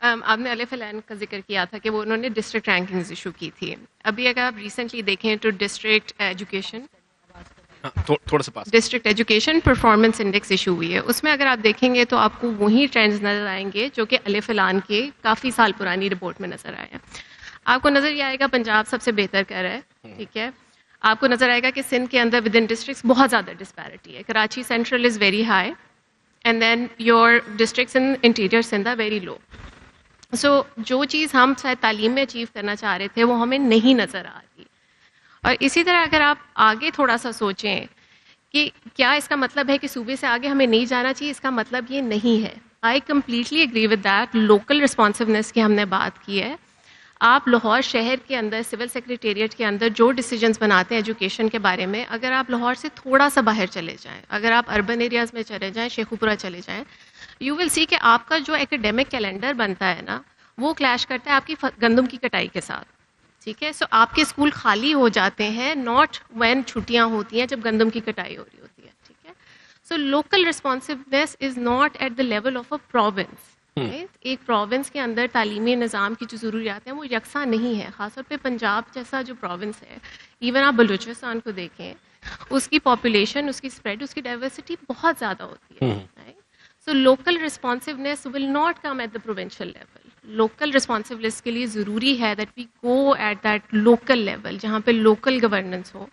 آپ نے الف لین کا ذکر کیا تھا کہ وہ انہوں نے ڈسٹرکٹ رینکنگز ایشو کی تھی. ابھی اگر آپ ریسنٹلی دیکھیں تو ڈسٹرکٹ ایجوکیشن تھوڑا سا پاس district education performance index issue ہوئی ہے. اس میں اگر آپ دیکھیں گے تو آپ کو وہی ٹرینڈز نظر آئیں گے جو کہ الف لان کے کافی سال پرانی رپورٹ میں نظر آئے ہیں. آپ کو نظر یہ آئے گا پنجاب سب سے بہتر کر رہا ہے, ٹھیک ہے. آپ کو نظر آئے گا کہ سندھ کے اندر ود ان ڈسٹرکٹس بہت زیادہ ڈسپیرٹی ہے. Karachi central is very high and then your districts in interior Sindh are very low. So جو چیز ہم شاید تعلیم میں اچیو کرنا چاہ رہے تھے وہ ہمیں نہیں نظر آ رہی. اور اسی طرح اگر آپ آگے تھوڑا سا سوچیں کہ کیا اس کا مطلب ہے کہ صوبے سے آگے ہمیں نہیں جانا چاہیے, اس کا مطلب یہ نہیں ہے. I completely agree with that. Local responsiveness کی ہم نے بات کی ہے. آپ لاہور شہر کے اندر سول سیکریٹریٹ کے اندر جو ڈیسیجنس بناتے ہیں ایجوکیشن کے بارے میں, اگر آپ لاہور سے تھوڑا سا باہر چلے جائیں, اگر آپ اربن ایریاز میں چلے جائیں, شیخوپورہ چلے جائیں, یو ول سی کہ آپ کا جو ایکیڈیمک کیلنڈر بنتا ہے نا وہ کلیش کرتا ہے آپ کی گندم کی کٹائی کے ساتھ, ٹھیک ہے. سو آپ کے اسکول خالی ہو جاتے ہیں ناٹ وین چھٹیاں ہوتی ہیں, جب گندم کی کٹائی ہو رہی ہوتی ہے, ٹھیک ہے. So local responsiveness is not at the level of a province. ایک پروونس کے اندر تعلیمی نظام کی جو ضروریات ہیں وہ یکساں نہیں ہے. خاص طور پہ پنجاب جیسا جو پروونس ہے, ایون آپ بلوچستان کو دیکھیں, اس کی پاپولیشن, اس کی اسپریڈ, اس کی ڈائیورسٹی بہت زیادہ ہوتی ہے. So local responsiveness will not come at the provincial level. Local responsiveness کے لیے ضروری ہے that we go at that local level, جہاں پہ لوکل گورننس ہو,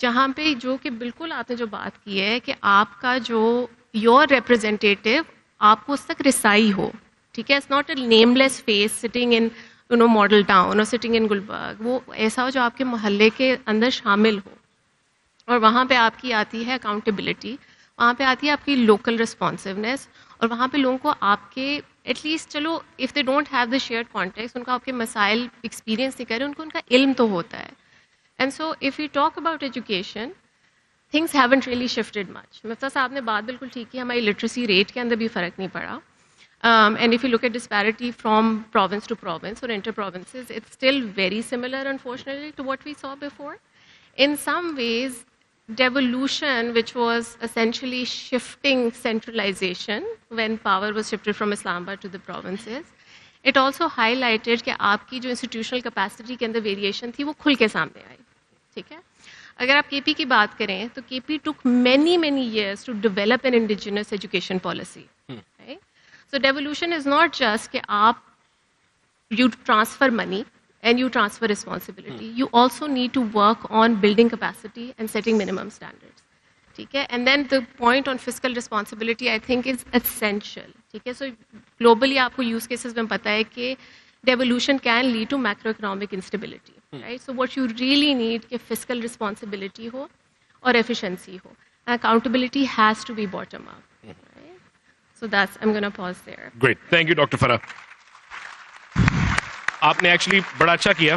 جہاں پہ جو کہ بالکل آپ نے جو بات کی ہے کہ آپ کا جو یور ریپرزینٹیو آپ کو اس تک رسائی ہو, ٹھیک ہے. It's not a nameless face sitting in Model Town اور سٹنگ ان گلبرگ. وہ ایسا ہو جو آپ کے محلے کے اندر شامل ہو, اور وہاں پہ آپ کی آتی ہے اکاؤنٹیبلٹی, وہاں پہ آتی ہے آپ کی لوکل رسپانسونیس, اور وہاں پہ لوگوں کو آپ کے ایٹ لیسٹ چلو if they don't have the shared contexts, ان کو آپ کے مسائل ایکسپیرینس نہیں کریں, ان کو ان کا علم تو ہوتا ہے. And so if you talk about education things haven't really shifted much. مفتی صاحب نے بات بالکل ٹھیک کی, ہماری لٹریسی ریٹ کے اندر بھی فرق نہیں پڑا. And if you look at disparity from province to province or inter-provinces, it's still very similar, unfortunately, to what we saw before. In some ways, devolution, which was essentially shifting centralization when power was shifted from Islamabad to the provinces, it also highlighted کہ آپ کی جو institutional capacity کے اندر variation تھی وہ کھل کے سامنے آئی, ٹھیک ہے. اگر آپ کے پی کی بات کریں تو کے پی took many years to develop an indigenous education policy. So devolution is not just کہ آپ you transfer money and you transfer responsibility. You also need to work on building capacity and setting minimum standards. ٹھیک ہے. And then the point on fiscal responsibility I think is essential. ٹھیک ہے. So globally آپ کو use cases میں پتہ ہے کہ devolution can lead to macroeconomic instability. Right? So what you really need کہ fiscal responsibility ہو اور efficiency who. Accountability has to be bottom up. So that's, I'm going to pause there. Great. Thank you, Dr. Farah. آپ نے actually بڑا اچھا کیا.